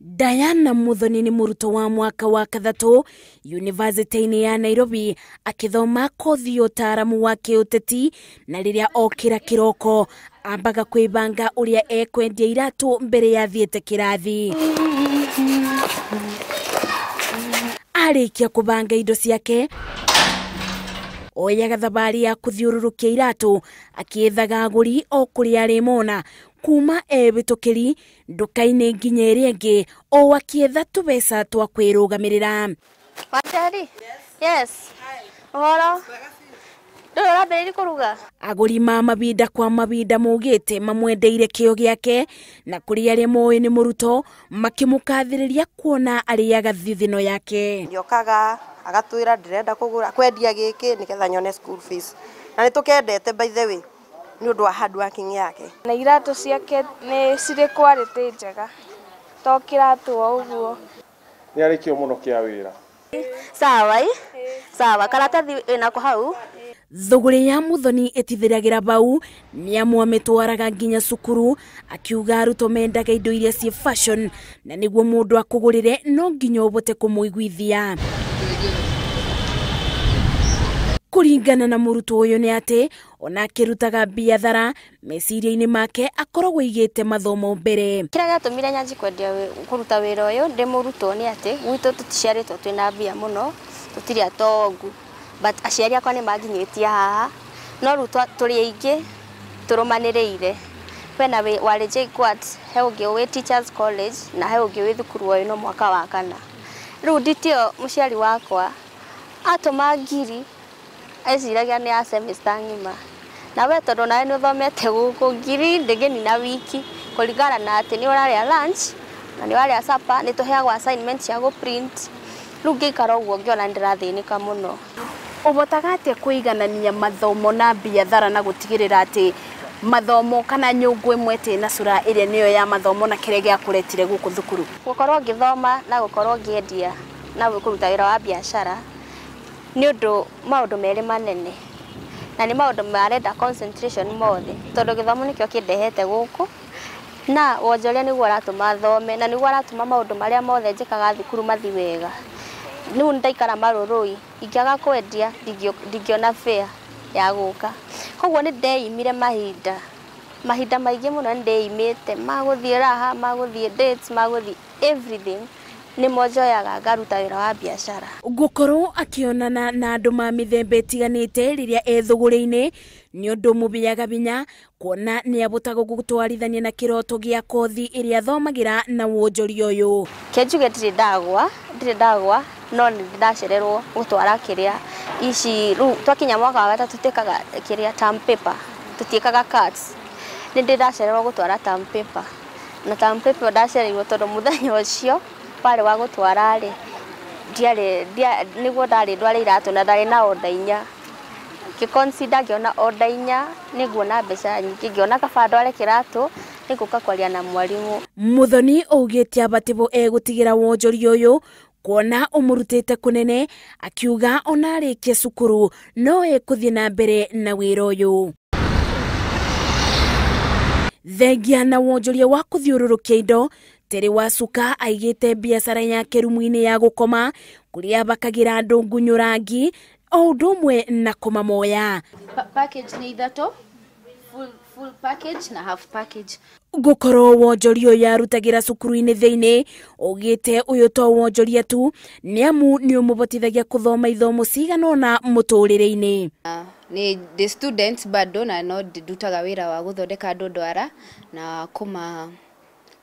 Diana Muthoni ni muruto wa mwaka wa kathatu University-ini ya Nairobi akithoma kothi ya utaramu wa kiuteti, na riria okira kiroko ambaga kwibanga uria ekwendia iratu mbere ya thiete kirathi. Arikia kubanga indo ciake oyaga thabari ya kuthiururukia iratu akiethaga aguri o kuria arimona kuma ebitukiri ndukaine nginya iria ingi o akietha tubeca twa kwirugamirira. Watari? Yes. Ohoro. Ndora mbere kuruga. Aguri ma mabinda kwa mabinda mugite mamwendeire kio giake, na kuri ari moe ni muruto makimukathiriria kuona ariaga thithino yake. Ndiokaga agatwira ndirenda kugura kwendia giki niketha nyone school fees. Na nitukendete by the way ni undu wa hard working yake. Na iratu ciake ni ciri quality njega. Tokira tu uguo. Ni ari kio muno kia wira. Sawa sawa karatathi ina ko hau. Thuguri ya Muthoni itithiragira bau ni ametwaraga nginya cukuru akiuga arutwo mendaga indo iria ci fashion na niguo mundu akugurire no nginya ubote kumuiguithia. Kuringana na muruto uyu ni ati ona akirutaga biacara meciria-ini make akoragwo igite mathomo mbere. Kira gatumire nyanji kwendia kuruta wira uyu ndi muruto ni ati gwitu tuticiaritwo twina bia muno tutiri atongu, but aciari akwa ni manginyitia haha no rutwa turi aingi turumaniriire. Kwena wale JKUAT he ungi wi Teachers College na he ungi wi thukuru uyu no mwaka wa kana. Riu nditio muciari wakwa atuma ngiri aiciragia ni a semester ngima, na we tondu nawe ni uthomete guku ngiri ndigini na wiki kuringana na ati ni uraria lunch na ni uraria supper ni tuheagwo assignment cia go print. Riu ngikara uguo ngiona ndirathinika muno. Ubotaga atia kuiganania mathomo na biacara na gutigirira ati mathomo kana nyungu imwe tina cura iria niyo ya mathomo na kire gia kuretire guku thukuru? Gukorwo ngithoma na gukorwo ngiendia na kuruta wira wa biacara ni undu maundu meri manene, na ni maundu marenda concentration mothe tondu githomo nikio kindehete guku, na wonjoria niguo aratuma thome na niguo aratuma maundu maria mothe njikaga thukuru mathi wega. Niu ndaikara marurui ingiaga kwendia ndingiona fare ya guka, koguo ni ndeimire mahinda maingi muno ndeimite maguthie raha maguthie dates maguthie everything ni mojoyaga ngaruta wira wa biacara. Gukorwo akionana na andu ma mithemba itiganite riria ethuguri-ini ni undu mubiaga binya kuona ni abotaga gutwarithania na kiroto gia kothi iria thomagira na wonjoria uyu. Kenjuge ndiri ndagwa no ni ndacererwo gutwara kiria ici ru twakinya mwaka wa gatatu tutekaga kiria term paper tutiekaga cards. Ni ndacererwo gutwara term paper na term paper ndacererwo tondu muthenya ucio pale wa gutwara ri niguo ndari ndwara iratu na ndari na order inya. Kiconsider ngiona order inya niguona mbeca nyingi, ngiona kaba ndware kiratu niguka kwaria na mwarimu. Muthoni augite abatibo egutigira wonjoria uyu kuona umurutite kunene, akiuga ona arikie cukuru no ekuthie na mbere na wira uyu. Thengia na wonjoria wa kuthiururukia indo Tere Wacuka aigite biacara yake rumu-ini ya gukoma kuria bakagira andu ngunyurangi o undu umwe na kumamoya. Package ni ithatu, full package na half package. Gukorwo wonjoria yarutagira cukuru-ini thiini ugite uyu to wonjoria tu ni amu ni umubotithagia kuthoma ithomo ciganona muturire-ini. Ni the students bado na no ndutaga wira wa guthondeka andu ndwara na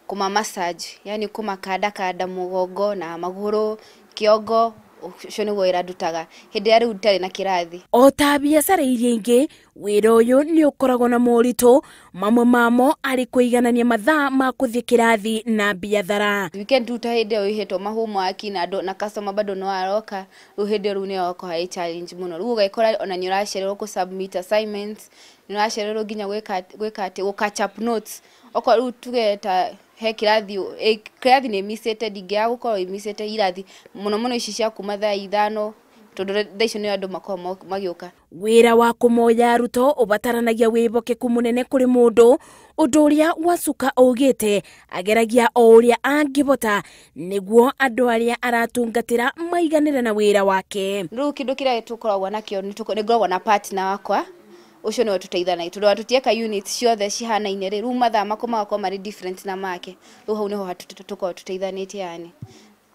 kuma massage, yani kuma kada mugongo na maguru kiongo ucio niguo wira ndutaga hindi ari utari na kirathi. O ta biacara iria ingi wira uyu ni ukoragwo na moritu mamwe mamo ari kuiganania mathaa ma kuthie kirathi na biacara. Weekend uta hindi uhetwo mahomework na customer bado no aroka uhindi ru ni oko hai challenge muno. Rugo gaikora ona nyuracererwo ku submit assignments, nyuracererwo ginya gweka catch up notes. Oko ru tugeta he kirathi ni misete dingia gukorwo misete irathi muno ici cia kuma thaa 5 tondu thaicio ni andu makoma magioka. Wira wa kumoya arutwo ubataranagia wibokeku munene kuri mundu undu uria wacuka ugite ageragia o uria angibota niguo andu aria aratungatira maiganire na wira wake. Riu kindu kiria tukoragwo nakio ni ngoragwo na partner wakwa ucio ni tuteithanagia tondu atutieka units ciothe cihanaine riu mathaa makoma mari different na make riu hau niho tukoragwo tuteithanitie yani.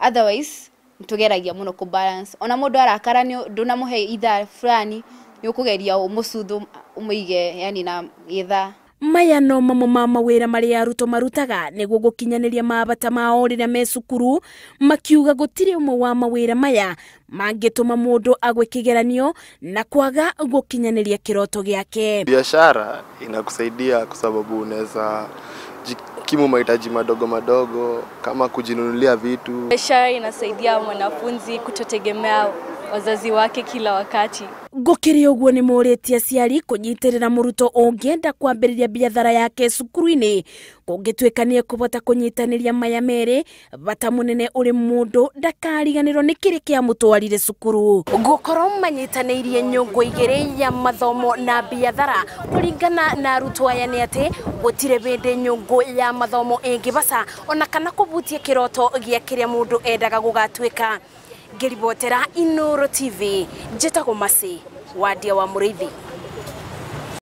Otherwise tugeragia muno ku balance ona mundu arakara ni ndunamuhe ithaa fulani ni ukugeria umucuthu umuige yani na ithaa. Maya no mamwe ma mawira maria arutwo marutaga niguo gukinyaniria mabata mao riria me cukuru, makiuga gutiri umwe wa mawira maya mangituma mundu agwe kigeranio na kwaga gukinyaniria kiroto giake. Biashara inakusaidia kwa sababu unaweza jikimu mahitaji madogo madogo kama kujinunulia vitu. Biashara inasaidia mwanafunzi kutotegemea wazazi wake kila wakati. Gukiri uguo ni muritie aciari kunyitirira muruto ungienda kwambiriria biathara yake cukuru-ini kungitwikanie kubota kunyitaniria maya meri bata munene uri mundu ndakariganirwo ni kiri kia mutwarire cukuru. Gukorwo manyitanirie nyungu igiri ya mathomo na biathara kuringana na arutwo aya ni ati gutire bindi nyungu ya mathomo ingibaca ona kana kubutia kiroto gia kiria mundu endaga gugatwika. Ngiribotera Inoro TV, njitagwo Masi, wadia wa Muriithi.